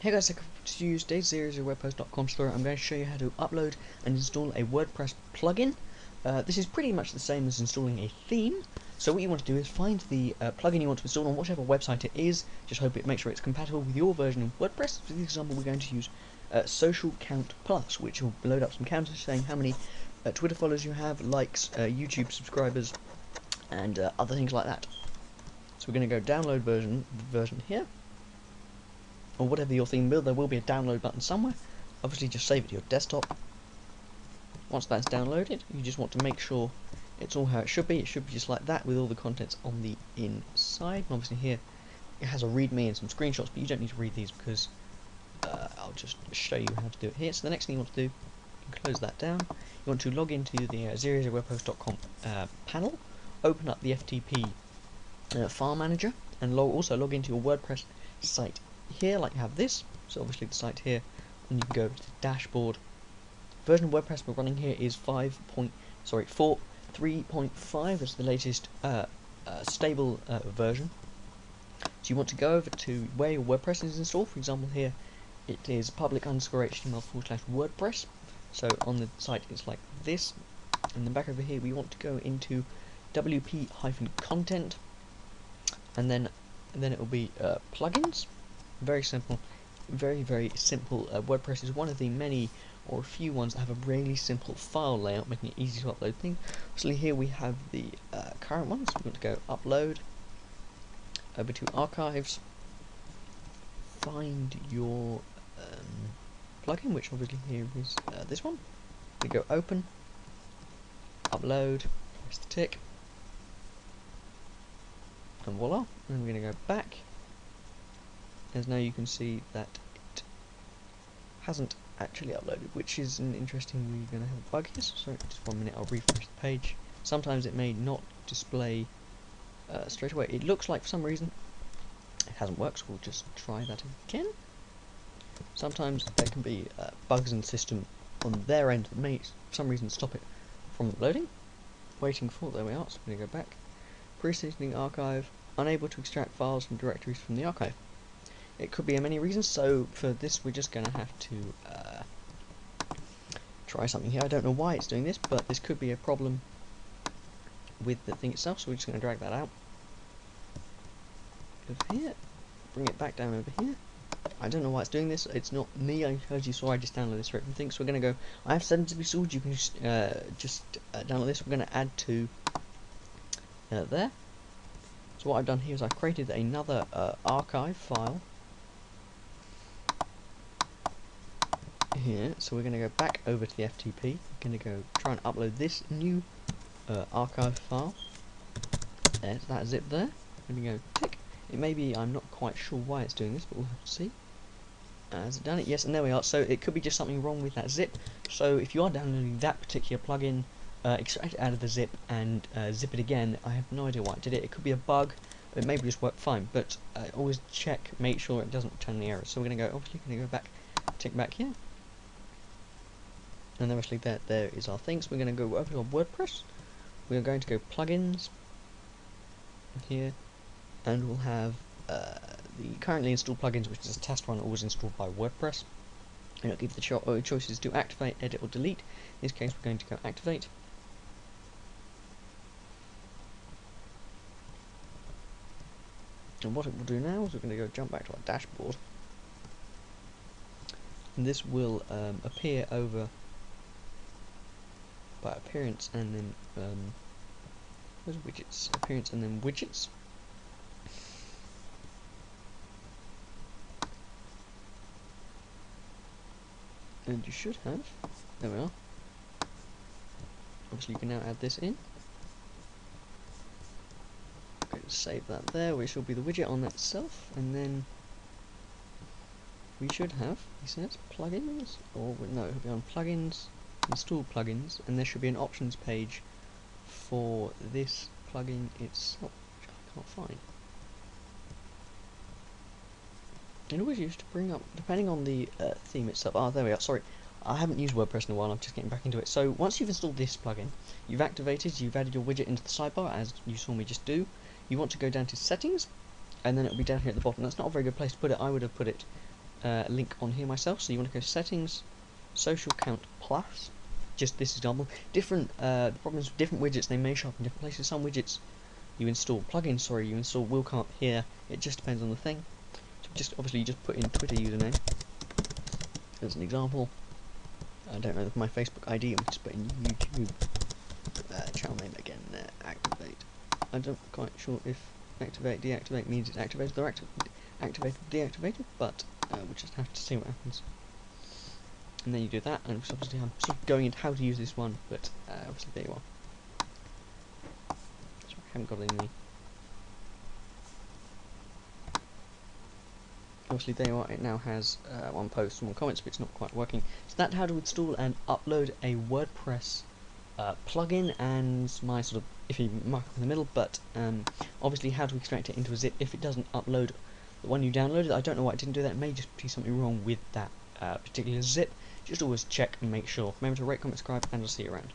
Hey guys, to use today's 000webhost.com tutorial, I'm going to show you how to upload and install a WordPress plugin. This is pretty much the same as installing a theme. So what you want to do is find the plugin you want to install on whichever website it is. Just make sure it's compatible with your version of WordPress. For this example, we're going to use Social Count Plus, which will load up some counters saying how many Twitter followers you have, likes, YouTube subscribers, and other things like that. So we're going to go download version here. Or whatever your theme build, there will be a download button somewhere. Obviously just save it to your desktop. Once that's downloaded, you just want to make sure it's all how it should be. It should be just like that with all the contents on the inside. And obviously here it has a readme and some screenshots, but you don't need to read these because I'll just show you how to do it here. So the next thing you want to do, you can close that down. You want to log into the 000webhost.com panel, open up the FTP file manager, and also log into your WordPress site here, like you have this. So obviously the site here, and you can go to the dashboard. Version of WordPress we're running here is 4.3.5. It's the latest stable version. So you want to go over to where your WordPress is installed. For example, here it is public_html/WordPress. So on the site it's like this, and then back over here we want to go into wp-content, and then it will be plugins. Very simple, very simple. WordPress is one of the many or a few ones that have a really simple file layout, making it easy to upload things. So here we have the current ones. We want to go upload, over to archives, find your plugin, which obviously here is this one. We go open, upload, press the tick, and voila. And we're going to go back. As now you can see that it hasn't actually uploaded, which is an interesting. We're going to have a bug here. So sorry, just 1 minute. I'll refresh the page. Sometimes it may not display straight away. It looks like for some reason it hasn't worked. So we'll just try that again. Sometimes there can be bugs in the system on their end that may for some reason stop it from loading. Waiting for, there we are. So I'm going to go back. Preceding archive, unable to extract files from directories from the archive. It could be a many reasons, so for this we're just going to have to try something here. I don't know why it's doing this, but this could be a problem with the thing itself, so we're just going to drag that out. Over here, bring it back down over here. I don't know why it's doing this, it's not me, as you saw I just downloaded this straight from things, so we're going to go, I have settings to be stored, you can just download this. We're going to add to there. So what I've done here is I've created another archive file here, so we're going to go back over to the FTP. We're going to go try and upload this new archive file. There's that zip there. I'm going to go tick. It may be, I'm not quite sure why it's doing this, but we'll have to see. Has it done it? Yes, and there we are. So it could be just something wrong with that zip. So if you are downloading that particular plugin, extract it out of the zip and zip it again. I have no idea why it did it. It could be a bug. It may just work fine, but always check, make sure it doesn't turn any errors. So we're going to go, obviously, going to go back, tick back here. And then obviously there is our things. We're going to go over to WordPress. We are going to go plugins here, and we'll have the currently installed plugins, which is a test run, always installed by WordPress. And it'll give the choices to activate, edit, or delete. In this case, we're going to go activate. And what it will do now is we're going to go jump back to our dashboard, and this will appear over by appearance, and then where's widgets? Appearance and then widgets. And you should have, there we are. Obviously you can now add this in. Okay, save that there, which will be the widget on that itself, and then we should have, he says, plugins, or no, it'll be on plugins, install plugins, and there should be an options page for this plugin itself, which I can't find. It always used to bring up, depending on the theme itself. Ah, there we are. Sorry, I haven't used WordPress in a while. I'm just getting back into it. So once you've installed this plugin, you've activated, you've added your widget into the sidebar, as you saw me just do. You want to go down to settings, and then it'll be down here at the bottom. That's not a very good place to put it. I would have put it link on here myself. So you want to go settings, social count plus. Just this example. Different the problems with different widgets, they may show up in different places. Some widgets you install plugins, sorry, you install will come up here. It just depends on the thing. So just obviously you just put in Twitter username as an example. I don't know my Facebook ID. I'm just putting YouTube channel name again. Activate. I'm not quite sure if activate, deactivate means it's activated or activated, deactivated, but we'll just have to see what happens. And then you do that, and obviously I'm sort of going into how to use this one, but obviously there you are. So I haven't got any. Obviously there you are, it now has one post and one comments, but it's not quite working. So that's how to install and upload a WordPress plugin, and my sort of iffy markup in the middle, but obviously how to extract it into a zip if it doesn't upload the one you downloaded. I don't know why it didn't do that. It may just be something wrong with that particular zip. Just always check and make sure. Remember to rate, comment, subscribe, and I'll see you around.